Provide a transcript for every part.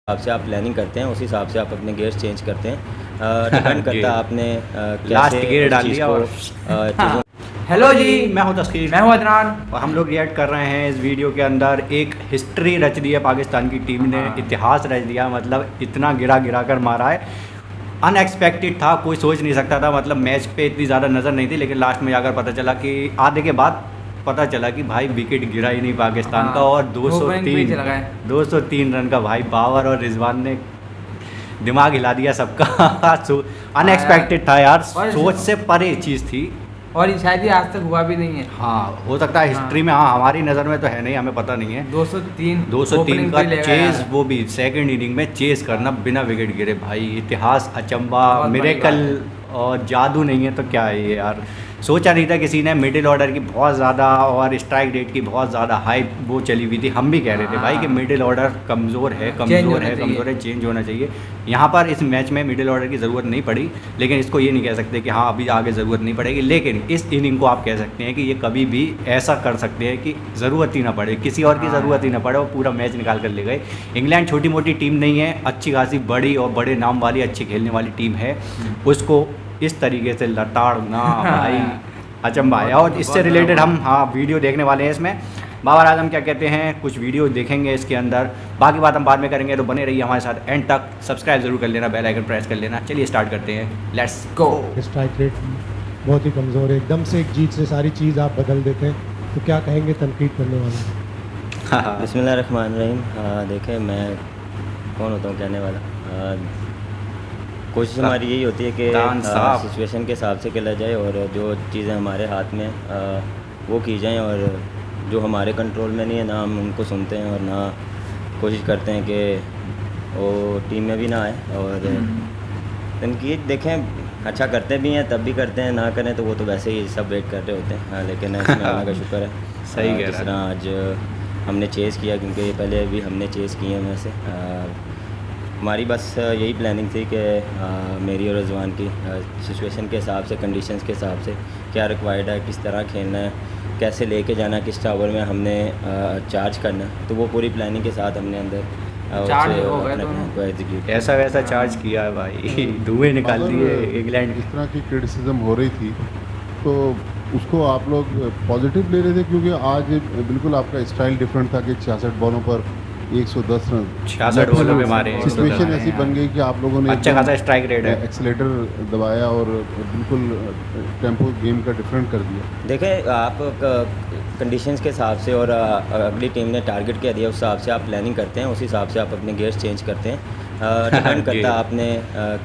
हिसाब से आप प्लानिंग करते हैं, उस हिसाब से आप अपने गियर्स चेंज करते हैं। डिपेंड करता है आपने लास्ट कैसे गियर उस डाल चीज़ दिया को और चीज़ों हेलो जी, मैं हूं तस्कीर, मैं हूं अदनान। और हम लोग रिएक्ट कर रहे हैं इस वीडियो के अंदर। एक हिस्ट्री रच दी है पाकिस्तान की टीम ने, इतिहास रच दिया। मतलब इतना गिरा गिरा कर मारा है, अनएक्सपेक्टेड था, कोई सोच नहीं सकता था। मतलब मैच पे इतनी ज़्यादा नज़र नहीं थी, लेकिन लास्ट में जाकर पता चला कि आधे के बाद पता चला कि भाई विकेट गिरा ही नहीं पाकिस्तान का। और 203 रन का भाई बाबर और रिजवान ने दिमाग हिला दिया सबका। अनएक्सपेक्टेड था यार, सोच से परे चीज़ थी। और ये शायद ही आज तक हुआ भी नहीं है। हाँ, हो सकता है हिस्ट्री में, हाँ हमारी नज़र में तो है नहीं, हमें पता नहीं है। 203 का चेज, वो भी सेकंड इनिंग में चेज करना बिना विकेट गिरे, भाई इतिहास, अचंबा, मिरेकल और जादू नहीं है तो क्या है ये यार। सोचा नहीं था किसी ने। मिडिल ऑर्डर की बहुत ज़्यादा और स्ट्राइक रेट की बहुत ज़्यादा हाइप वो चली हुई थी। हम भी कह रहे थे भाई कि मिडिल ऑर्डर कमज़ोर है, चेंज होना चाहिए। यहाँ पर इस मैच में मिडिल ऑर्डर की ज़रूरत नहीं पड़ी, लेकिन इसको ये नहीं कह सकते कि हाँ अभी आगे ज़रूरत नहीं पड़ेगी। लेकिन इस इनिंग को आप कह सकते हैं कि ये कभी भी ऐसा कर सकते हैं कि ज़रूरत ही ना पड़े, किसी और की ज़रूरत ही ना पड़े, और पूरा मैच निकाल कर ले गए। इंग्लैंड छोटी मोटी टीम नहीं है, अच्छी खासी बड़ी और बड़े नाम वाली, अच्छी खेलने वाली टीम है। उसको इस तरीके से लताड़ना भाई अचंभा है। और इससे रिलेटेड हम वीडियो देखने वाले हैं इसमें। बाबर आजम क्या कहते हैं, कुछ वीडियो देखेंगे इसके अंदर, बाकी बात हम बाद में करेंगे। तो बने रहिए हमारे साथ एंड तक, सब्सक्राइब जरूर कर लेना, बेल आइकन प्रेस कर लेना। चलिए स्टार्ट करते हैं, लेट्स गो। स्ट्राइक रेट बहुत ही कमज़ोर है, एकदम से एक जीत से सारी चीज़ आप बदल देते हैं, तो क्या कहेंगे तनकीद करने वाले? बिस्मिल्लाहिर्रहमानिर्रहीम। देखें, मैं कौन होता हूँ कहने वाला। कोशिश हमारी यही होती है कि सिचुएशन के हिसाब से खेला जाए, और जो चीज़ें हमारे हाथ में वो की जाएं, और जो हमारे कंट्रोल में नहीं है ना हम उनको सुनते हैं, और ना कोशिश करते हैं कि वो टीम में भी ना आए। और तनकीद देखें, अच्छा करते भी हैं तब भी करते हैं, ना करें तो वो तो वैसे ही सब वेट कर रहे होते हैं। लेकिन इसमें अल्लाह का शुक्र है, सही कह रहा है। जिस तरह आज हमने चेज़ किया, क्योंकि पहले भी हमने चेज़ किए हैं वैसे। हमारी बस यही प्लानिंग थी कि मेरी और रिजवान की सिचुएशन के हिसाब से, कंडीशंस के हिसाब से क्या रिक्वायर्ड है, किस तरह खेलना है, कैसे लेके जाना, किस टावर में हमने चार्ज करना है, तो वो पूरी प्लानिंग के साथ हमने अंदर ऐसा वैसा चार्ज किया है भाई। धुएं निकाल दिए इंग्लैंड। इस तरह की क्रिटिसिज्म हो रही थी तो उसको आप लोग पॉजिटिव ले रहे थे, क्योंकि आज बिल्कुल आपका स्टाइल डिफरेंट था कि 66 बॉलों पर 110 रन, 66 बॉलों में मारे। सिचुएशन ऐसी बन गई कि आप लोगों ने अच्छा खासा स्ट्राइक रेट है, एक्सीलेटर दबाया और बिल्कुल टेम्पो गेम का डिफरेंट कर दिया। देखें, आप कंडीशंस के हिसाब से और अगली टीम ने टारगेट क्या दिया उस हिसाब से आप प्लानिंग करते हैं, उस हिसाब से आप अपने गियर्स चेंज करते हैं। डिपेंड करता है आपने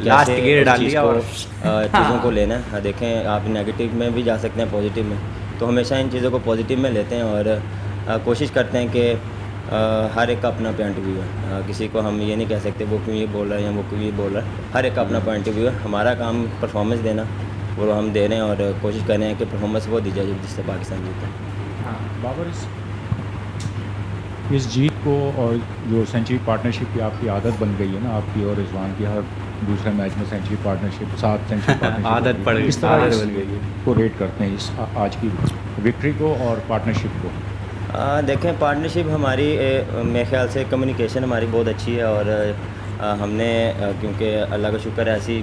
लास्ट गियर डाल दिया और चीज़ों को लेना है। देखें, आप नेगेटिव में भी जा सकते हैं, पॉजिटिव में, तो हमेशा इन चीज़ों को पॉजिटिव में लेते हैं, और कोशिश करते हैं कि हर एक का अपना पॉइंट ऑफ व्यू है। किसी को हम ये नहीं कह सकते वो क्यों ये बोल रहा है या वो क्यों ये बोल रहा है, हर एक का अपना पॉइंट ऑफ व्यू है। हमारा काम परफॉर्मेंस देना, वो हम दे रहे हैं, और कोशिश कर रहे हैं कि परफॉर्मेंस वो दी जाए जिससे पाकिस्तान जीता है। बाबर, इस जीत को और जो सेंचुरी पार्टनरशिप की आपकी आदत बन गई है ना, आपकी और रिजवान की, हर दूसरे मैच में सेंचुरी पार्टनरशिप, 7 सेंचुरी पार्टनरशिप आदत पड़ गई, इस तरह आदत बन गई को रेट करते हैं इस आज की विक्ट्री को और पार्टनरशिप को? देखें, पार्टनरशिप हमारी मेरे ख्याल से कम्युनिकेशन हमारी बहुत अच्छी है, और हमने क्योंकि अल्लाह का शुक्र है ऐसी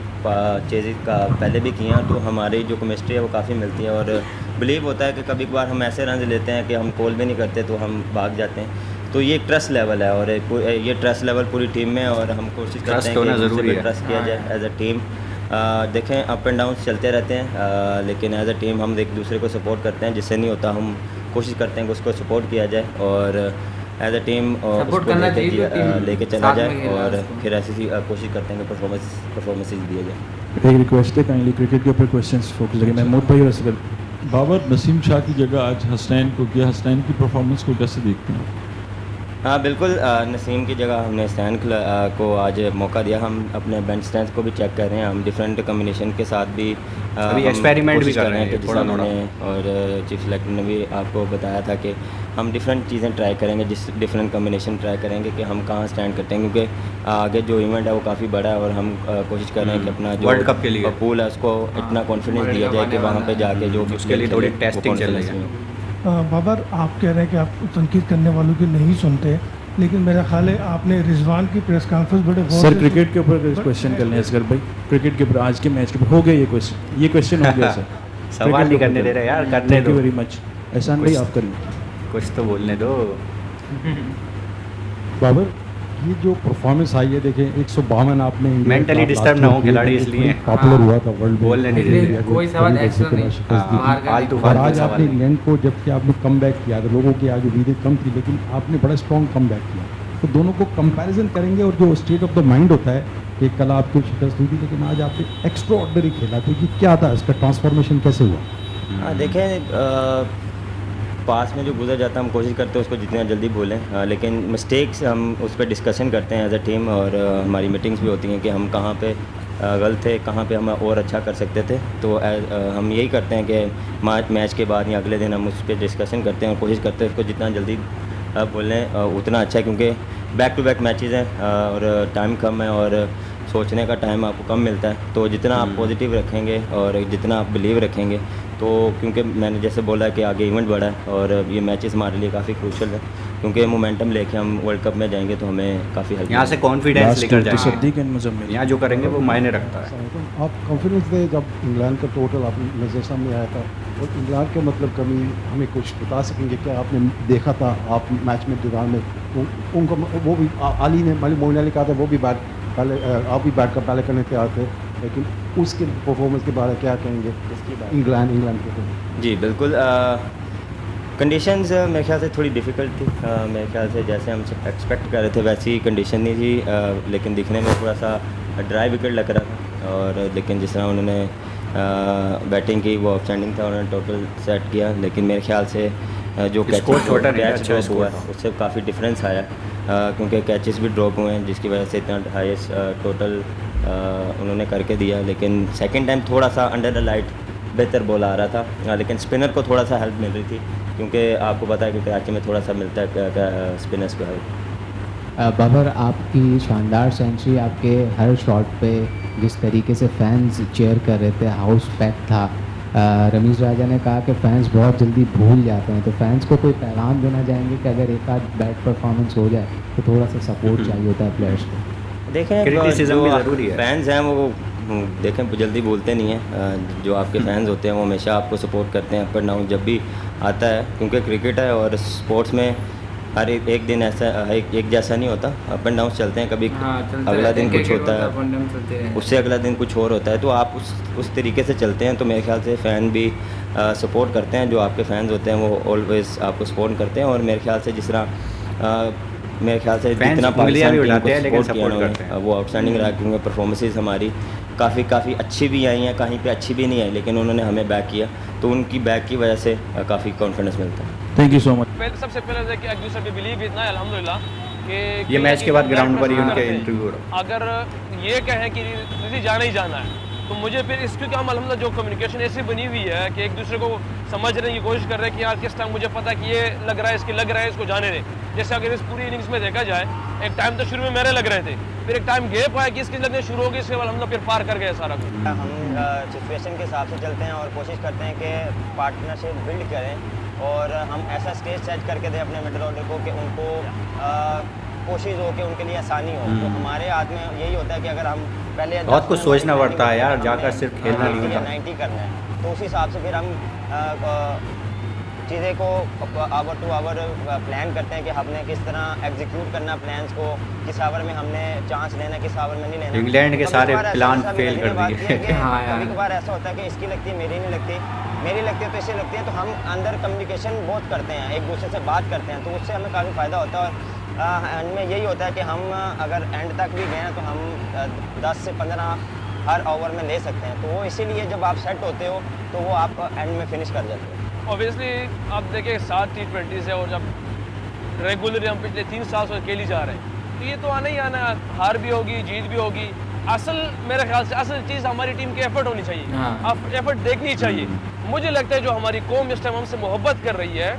चीज़ें का पहले भी किए हैं, तो हमारी जो केमिस्ट्री है वो काफ़ी मिलती है। और बिलीव होता है कि कभी कभार हम ऐसे रन लेते हैं कि हम कॉल भी नहीं करते तो हम भाग जाते हैं। तो ये एक ट्रस्ट लेवल है, और ये ट्रस्ट लेवल पूरी टीम में, और हम कोशिश करते हैं कि ज़रूरी ट्रस्ट किया जाए एज अ टीम। देखें, अप एंड डाउन चलते रहते हैं, लेकिन एज अ टीम हम एक दूसरे को सपोर्ट करते हैं। जिससे नहीं होता हम कोशिश करते हैं कि उसको सपोर्ट किया जाए, और एज अ टीम लेके चला जाए, और फिर ऐसी कोशिश करते हैं कि परफॉर्मेंसेज दिया जाए। एक रिक्वेस्ट है, काइंडली क्रिकेट के ऊपर क्वेश्चंस फोकस करिए। महमूद भाई और असगर। बाबर, नसीम शाह की जगह आज हसनैन को किया, हसनैन की परफॉर्मेंस को कैसे देखते हैं? हाँ बिल्कुल, नसीम की जगह हमने स्टैंड को आज मौका दिया। हम अपने बेंच स्टैंड को भी चेक कर रहे हैं, हम डिफरेंट कम्बिनेशन के साथ भी अभी एक्सपेरिमेंट भी कर रहे हैं थोड़ा थोड़ा, और चीफ सेलेक्टर ने भी आपको बताया था कि हम डिफरेंट चीज़ें ट्राई करेंगे, जिस डिफरेंट कम्बिनेशन ट्राई करेंगे कि हम कहाँ स्टैंड करते हैं, क्योंकि आगे जो इवेंट है वो काफ़ी बड़ा है, और हम कोशिश कर रहे हैं कि अपना जो वर्ल्ड कप के लिए पूल है उसको इतना कॉन्फिडेंस दिया जाए कि वहाँ पे जाके जो उसके लिए थोड़ी टेस्टिंग चल रही है। बाबर, आप कह रहे हैं कि आप तनकीद करने वालों की नहीं सुनते, लेकिन मेरा ख्याल है आपने रिजवान की प्रेस कॉन्फ्रेंस बड़े गौर सर से क्रिकेट के ऊपर क्वेश्चन कर लें असगर भाई, क्रिकेट के ऊपर आज के मैच के ऊपर हो गया ये क्वेश्चन हो गया सर। सवाल नहीं करने दे रहे यार, करने थैंक यू दो, वेरी मच। एहसान भाई आप करें। कुछ तो बोलने दो। बाबर, ये जो परफॉर्मेंस आई है, देखें 152 आपने Mentally disturb ना हो खिलाड़ी, इसलिए पॉपुलर हुआ था वर्ल्ड में। बोलने नहीं दे रहे। कोई सवाल एक्स्ट्रा नहीं, बाहर का फालतू और आज फालतू आपने सवाल। इंग्लैंड को, जबकि आपने कम बैक किया था, लोगों की आगे उम्मीदें कम थी, लेकिन आपने बड़ा स्ट्रॉन्ग कम बैक किया। तो दोनों को कंपैरिजन करेंगे और जो स्टेट ऑफ द माइंड होता है कि कल आपकी शिकस्त हुई थी लेकिन आज आपने एक्स्ट्रा ऑर्डनरी खेला, तो ये क्या था, इसका ट्रांसफॉर्मेशन कैसे हुआ? हाँ देखें, पास में जो गुजर जाता है हम कोशिश करते हैं उसको जितना जल्दी भूलें, लेकिन मिस्टेक्स हम उस पर डिस्कशन करते हैं एज अ टीम, और हमारी मीटिंग्स भी होती हैं कि हम कहाँ पे गलत थे, कहाँ पे हम और अच्छा कर सकते थे। तो हम यही करते हैं कि मैच के बाद या अगले दिन हम उस पर डिस्कशन करते हैं और कोशिश करते हैं उसको जितना जल्दी बोलें उतना अच्छा है, क्योंकि बैक टू बैक मैचेस हैं और टाइम कम है और सोचने का टाइम आपको कम मिलता है। तो जितना आप पॉजिटिव रखेंगे और जितना आप बिलीव रखेंगे, तो क्योंकि मैंने जैसे बोला कि आगे इवेंट बढ़ा है और ये मैचेस हमारे लिए काफ़ी क्रूशल है, क्योंकि मोमेंटम लेके हम वर्ल्ड कप में जाएंगे तो हमें काफ़ी हेल्प यहाँ से कॉन्फिडेंस लेकर जाएंगे, सिद्दीक एंड मुजम्मिल, यहाँ जो करेंगे वो मायने रखता है। आप कॉन्फिडेंस दे, जब इंग्लैंड का टोटल आप नज़र सामने आया था और इंग्लैंड के मतलब कमी हमें कुछ बता सकेंगे क्या आपने देखा था आप मैच में दौरान में? उनको वो भी अली ने, मोइन अली कहा था वो भी बैट पहले, आप भी बैट का पहले करने तैयार थे, लेकिन उसके परफॉर्मेंस के बारे में क्या कहेंगे इंग्लैंड के? जी बिल्कुल, कंडीशंस मेरे ख्याल से थोड़ी डिफ़िकल्ट थी। मेरे ख्याल से जैसे हम एक्सपेक्ट कर रहे थे वैसी कंडीशन नहीं थी, लेकिन दिखने में थोड़ा सा ड्राई विकेट लग रहा था, और लेकिन जिस तरह उन्होंने बैटिंग की वो आउटस्टैंडिंग था, उन्होंने टोटल सेट किया। लेकिन मेरे ख्याल से जो स्कोर छोटा नहीं था, कैच अच्छा ड्रॉप स्कोर हुआ था। उससे काफ़ी डिफरेंस आया, क्योंकि कैचेस भी ड्रॉप हुए हैं जिसकी वजह से इतना हाईएस्ट टोटल उन्होंने करके दिया। लेकिन सेकंड टाइम थोड़ा सा अंडर द लाइट बेहतर बॉल आ रहा था, लेकिन स्पिनर को थोड़ा सा हेल्प मिल रही थी, क्योंकि आपको पता है कि कराची में थोड़ा सा मिलता है स्पिनर्स को हेल्प। बाबर, आपकी शानदार सेंचुरी, आपके हर शॉट पे जिस तरीके से फैंस चेयर कर रहे थे, हाउस पैक था। रमीज़ राजा ने कहा कि फैंस बहुत जल्दी भूल जाते हैं, तो फैंस को कोई पैगाम देना चाहेंगे कि अगर एक आध बैड परफॉर्मेंस हो जाए तो थोड़ा सा सपोर्ट चाहिए होता है प्लेयर्स को? देखें, Criticism भी ज़रूरी है। फैंस हैं वो देखें जल्दी बोलते नहीं हैं, जो आपके फैंस होते हैं वो हमेशा आपको सपोर्ट करते हैं अप एंड डाउन जब भी आता है, क्योंकि क्रिकेट है और स्पोर्ट्स में हर एक दिन ऐसा एक जैसा नहीं होता, अप एंड डाउन चलते हैं। कभी अगला दिन कुछ होता है, उससे अगला दिन कुछ और होता है, तो आप उस तरीके से चलते हैं। तो मेरे ख्याल से फ़ैन भी सपोर्ट करते हैं, जो आपके फैंस होते हैं वो ऑलवेज़ आपको सपोर्ट करते हैं। और मेरे ख्याल से जिस तरह मेरे ख्याल से जितना उंगलियां भी पाकिस्तान उठाते हैं लेकिन सपोर्ट किया सपोर्ट करते हैं। उन्होंने, वो आउटस्टैंडिंग रहा, क्योंकि परफॉर्मेंसेस हमारी काफ़ी अच्छी भी आई हैं, कहीं पे अच्छी भी नहीं आई, लेकिन उन्होंने हमें बैक किया, तो उनकी बैक की वजह से काफ़ी कॉन्फिडेंस मिलता है। Thank you so much. सबसे पहले कि एक दूसरे पे बिलीव इतना है अल्हम्दुलिल्लाह कि ये मैच के बाद ग्राउंड पर ही उनके करते हैं। इंटरव्यू अगर ये कहें कि किसी जाना ही जाना है, तो मुझे फिर इसके काम अल्हम्दुलिल्लाह जो कम्युनिकेशन ऐसी बनी हुई है कि एक दूसरे को समझने की कोशिश कर रहे हैं कि यार किस टाइम मुझे पता है कि ये लग रहा है, इसके लग रहा है, इसको जाने दें। जैसे अगर इस पूरी इनिंग्स में देखा जाए, एक टाइम तो शुरू में मेरे लग रहे थे, फिर एक टाइम गैप आया कि इसके लगने शुरू हो गई, इसके बाद हम फिर पार कर गए सारा कुछ। हम सिचुएशन के हिसाब से चलते हैं और कोशिश करते हैं कि पार्टनरशिप बिल्ड करें और हम ऐसा स्टेज सेट करके दें अपने मिडल ऑर्डर को कि उनको कोशिश हो कि उनके लिए आसानी हो। तो हमारे हाथ में यही होता है कि अगर हम पहले बहुत कुछ सोचना पड़ता है यार, जाकर सिर्फ खेलना नहीं होता। 90 करना है, तो उस हिसाब से फिर हम चीज़ें को आवर टू आवर प्लान करते हैं कि हमने किस तरह एग्जीक्यूट करना प्लान्स को, किस आवर में हमने चांस लेना, किस आवर में नहीं लेना। इंग्लैंड के सारे प्लान फेल कर दिए। कभी कभार ऐसा होता है कि इसकी लगती है, मेरी नहीं लगती, मेरी लगती है तो इसे लगती है, तो हम अंदर कम्युनिकेशन बहुत करते हैं, एक दूसरे से बात करते हैं, तो उससे हमें काफ़ी फ़ायदा होता है। और एंड में यही होता है कि हम अगर एंड तक भी गए तो हम 10 से 15 हर ओवर में ले सकते हैं, तो वो इसीलिए जब आप सेट होते हो तो वो आप एंड में फिनिश कर जाते हो। ऑब्वियसली आप देखें 7 T20 से, और जब रेगुलरली हम पिछले 3 साल से खेली जा रहे हैं, तो ये तो आना ही आना, हार भी होगी, जीत भी होगी। असल मेरे ख्याल से असल चीज़ हमारी टीम की एफर्ट होनी चाहिए, आप एफर्ट देखनी चाहिए। मुझे लगता है जो हमारी कौम इस टाइम हमसे मोहब्बत कर रही है,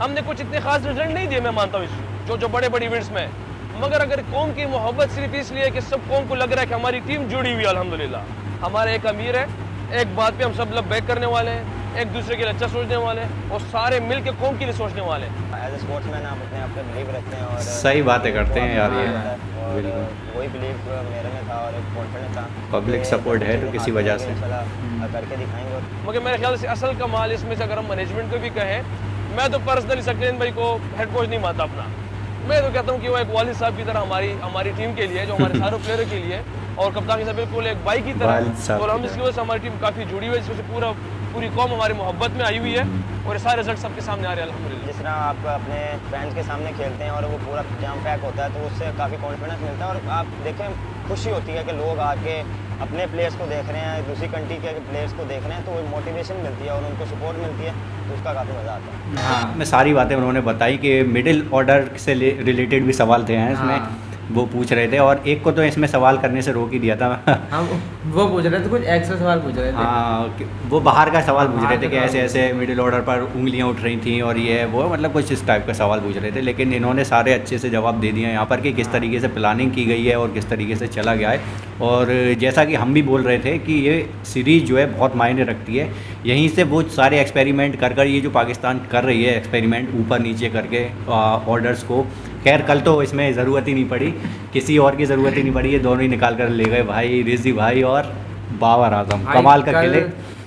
हमने कुछ इतने खास रिजल्ट नहीं दिए, मैं मानता हूँ जो बड़े बड़े इवेंट्स में, मगर अगर कौम की मोहब्बत सिर्फ इसलिए कि सब कौम को लग रहा है कि हमारी टीम जुड़ी हुई है, अल्हम्दुलिल्लाह हमारे एक अमीर है, एक बात पे हम सब लोग बैक करने वाले हैं, एक दूसरे के लिए अच्छा सोचने वाले हैं और सारे मिल के कौम के लिए सोचने वाले हैं। एज एज स्पोर्ट्समैन आप अपने आप पे बिलीव रखते हैं और सही बातें करते हैं यार ये, और वही बिलीव मेरे में था और कॉन्फिडेंस था। पब्लिक सपोर्ट है तो किसी वजह से करके दिखाएंगे। और मगर मेरे ख्याल से असल कमाल इसमें से अगर हम मैनेजमेंट को भी कहें, मैं तो पर्सनली सकलेन भाई को हेड कोच नहीं मानता अपना। मैं तो कहता हूँ कि वो एक वालिद साहब की तरह हमारी टीम के लिए, जो हमारे सारे प्लेयरों के लिए, और कप्तान के साथ बिल्कुल एक भाई की तरह, और हम इसकी वजह से हमारी टीम काफ़ी जुड़ी हुई है, जिसमें पूरी कौम हमारी मोहब्बत में आई हुई है और ये सारे रिजल्ट सबके सामने आ रहे हैं अल्हम्दुलिल्लाह। जिस तरह आप अपने फैंस के सामने खेलते हैं और वो पूरा जाम पैक होता है, तो उससे काफ़ी कॉन्फिडेंस मिलता है और आप देखें खुशी होती है कि लोग आके अपने प्लेयर्स को देख रहे हैं, दूसरी कंट्री के प्लेयर्स को देख रहे हैं, तो वो मोटिवेशन मिलती है और उनको सपोर्ट मिलती है, तो उसका काफ़ी मज़ा आता है। हाँ, मैं सारी बातें उन्होंने बताई कि मिडिल ऑर्डर से रिलेटेड भी सवाल थे हैं इसमें। हाँ। वो पूछ रहे थे और एक को तो इसमें सवाल करने से रोक ही दिया था। हाँ, वो पूछ रहे थे, कुछ एक्स्ट्रा सवाल पूछ रहे थे। हाँ, वो बाहर का सवाल पूछ रहे थे कि ऐसे ऐसे मिडिल ऑर्डर पर उंगलियां उठ रही थी और ये वो, मतलब कुछ इस टाइप का सवाल पूछ रहे थे, लेकिन इन्होंने सारे अच्छे से जवाब दे दिए यहाँ पर कि किस तरीके से प्लानिंग की गई है और किस तरीके से चला गया है। और जैसा कि हम भी बोल रहे थे कि ये सीरीज़ जो है बहुत मायने रखती है, यहीं से वो सारे एक्सपेरिमेंट कर ये जो पाकिस्तान कर रही है एक्सपेरिमेंट ऊपर नीचे करके ऑर्डर्स को, खैर कल तो इसमें ज़रूरत ही नहीं पड़ी, किसी और की ज़रूरत ही नहीं पड़ी, ये दोनों ही निकाल कर ले गए भाई, रिजी भाई और बाबर आजम। कमाल का खेले,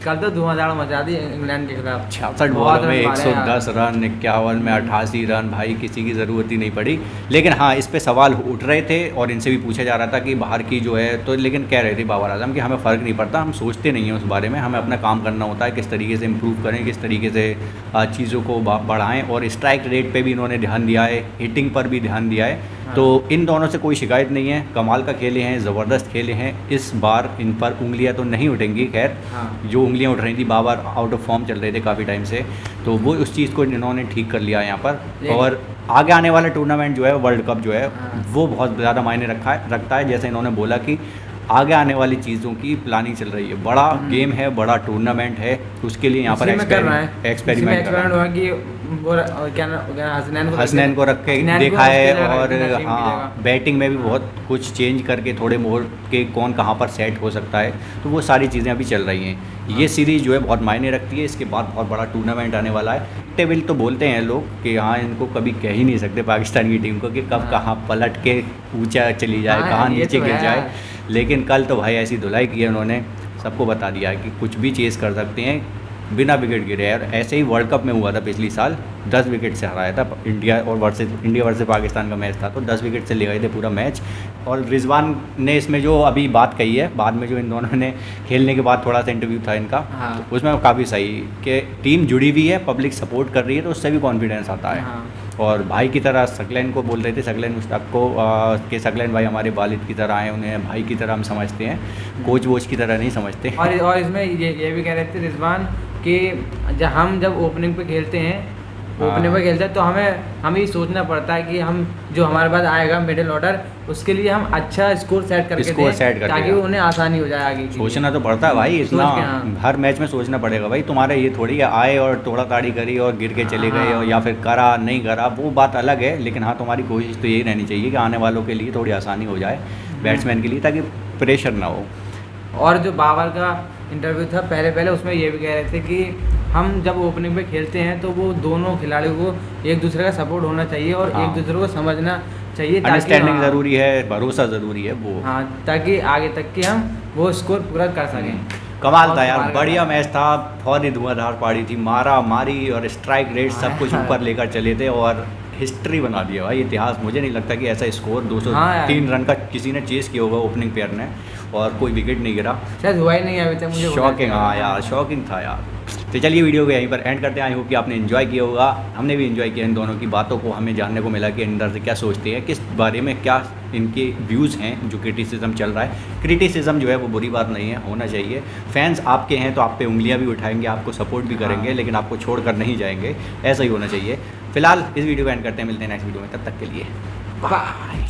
कल तो धुआंधार मचा दी इंग्लैंड के खिलाफ। 66 बॉल में 110 रन, 51 में 88 रन, भाई किसी की ज़रूरत ही नहीं पड़ी। लेकिन हाँ, इस पे सवाल उठ रहे थे और इनसे भी पूछा जा रहा था कि बाहर की जो है, तो लेकिन कह रहे थे बाबर आजम कि हमें फ़र्क नहीं पड़ता, हम सोचते नहीं हैं उस बारे में, हमें अपना काम करना होता है, किस तरीके से इम्प्रूव करें, किस तरीके से चीज़ों को बढ़ाएँ। और स्ट्राइक रेट पर भी इन्होंने ध्यान दिया है, हिटिंग पर भी ध्यान दिया है। तो इन दोनों से कोई शिकायत नहीं है, कमाल का खेले हैं, ज़बरदस्त खेले हैं। इस बार इन पर उंगलियां तो नहीं उठेंगी, खैर जो उंगलियां उठ रही थी, बाबर आउट ऑफ फॉर्म चल रहे थे काफ़ी टाइम से, तो वो उस चीज़ को इन्होंने ठीक कर लिया यहाँ पर। और आगे आने वाला टूर्नामेंट जो है, वर्ल्ड कप जो है, वो बहुत ज़्यादा मायने रखता है। जैसे इन्होंने बोला कि आगे आने वाली चीज़ों की प्लानिंग चल रही है, बड़ा गेम है, बड़ा टूर्नामेंट है, उसके लिए यहाँ पर एक्सपेरिमेंट हुआ कि हसनैन को रख के देखा है। और हाँ, बैटिंग में भी बहुत कुछ चेंज करके थोड़े मोड़ के कौन कहाँ पर सेट हो सकता है, तो वो सारी चीज़ें अभी चल रही हैं। ये सीरीज़ जो है बहुत मायने रखती है, इसके बाद बहुत बड़ा टूर्नामेंट आने वाला है। टेबल तो बोलते हैं लोग कि हाँ, इनको कभी कह ही नहीं सकते पाकिस्तान की टीम को कि कब कहाँ पलट के ऊँचा चली जाए, कहाँ नीचे गिर जाए। लेकिन कल तो भाई ऐसी धुलाई की है उन्होंने, सबको बता दिया कि कुछ भी चेज़ कर सकते हैं बिना विकेट गिरे। यार ऐसे ही वर्ल्ड कप में हुआ था पिछली साल, 10 विकेट से हराया था इंडिया वर्सेस पाकिस्तान का मैच था, तो 10 विकेट से ले गए थे पूरा मैच। और रिजवान ने इसमें जो अभी बात कही है, बाद में जो इन दोनों ने खेलने के बाद थोड़ा सा इंटरव्यू था इनका, तो उसमें काफ़ी सही कि टीम जुड़ी हुई है, पब्लिक सपोर्ट कर रही है, तो उससे भी कॉन्फिडेंस आता है। और भाई की तरह सकलैन को बोल रहे थे, सकलैन मुश्ताक को कि सकलैन भाई हमारे वालिद की तरह हैं, उन्हें भाई की तरह हम समझते हैं, कोच वोच की तरह नहीं समझते। और इसमें ये भी कह रहे थे रिजवान कि जब ओपनिंग पे खेलते हैं, ओपनिंग पे खेलते हैं, तो हमें ये सोचना पड़ता है कि हम जो हमारे पास आएगा मिडिल ऑर्डर, उसके लिए हम अच्छा स्कोर सेट करके दें, ताकि उन्हें आसानी हो जाए आगे। सोचना तो पड़ता है भाई, इतना हर मैच में सोचना पड़ेगा भाई। तुम्हारा ये थोड़ी है आए और तोड़ा ताड़ी करी और गिर के चले गए, और या फिर करा नहीं करा, वो बात अलग है। लेकिन हाँ, तुम्हारी कोशिश तो यही रहनी चाहिए कि आने वालों के लिए थोड़ी आसानी हो जाए, बैट्समैन के लिए, ताकि प्रेशर ना हो। और जो बाबर का इंटरव्यू था पहले उसमें ये भी कह रहे थे कि हम जब ओपनिंग पे खेलते हैं तो वो दोनों खिलाड़ियों को एक दूसरे का सपोर्ट होना चाहिए और एक दूसरे को समझना चाहिए, अंडरस्टैंडिंग ज़रूरी है, भरोसा ज़रूरी है वो, हाँ, ताकि आगे तक के हम वो स्कोर पूरा कर सकें। कमाल था यार, बढ़िया मैच था, बहुत ही धुआंधार पारी थी, मारा मारी और स्ट्राइक रेट सब कुछ ऊपर लेकर चले थे और हिस्ट्री बना दिया भाई, इतिहास। मुझे नहीं लगता कि ऐसा स्कोर 203 रन का किसी ने चेस किया होगा ओपनिंग पेयर ने, और कोई विकेट नहीं गिरा, शायद हुआ ही नहीं अभी तक। मुझे शॉकिंग, हाँ यार शॉकिंग था यार। तो चलिए वीडियो को यहीं पर एंड करते हैं। आई होप कि आपने एंजॉय किया होगा, हमने भी एंजॉय किया इन दोनों की बातों को, हमें जानने को मिला कि अंदर से क्या सोचते हैं, किस बारे में क्या इनके व्यूज़ हैं। जो क्रिटिसिज्म चल रहा है, क्रिटिसिज्म जो है वो बुरी बात नहीं है, होना चाहिए। फैंस आपके हैं तो आप पे उंगलियां भी उठाएंगे, आपको सपोर्ट भी करेंगे, लेकिन आपको छोड़ कर नहीं जाएंगे, ऐसा ही होना चाहिए। फिलहाल इस वीडियो को एंड करते हैं, मिलते हैं नेक्स्ट वीडियो में, तब तक के लिए बाय।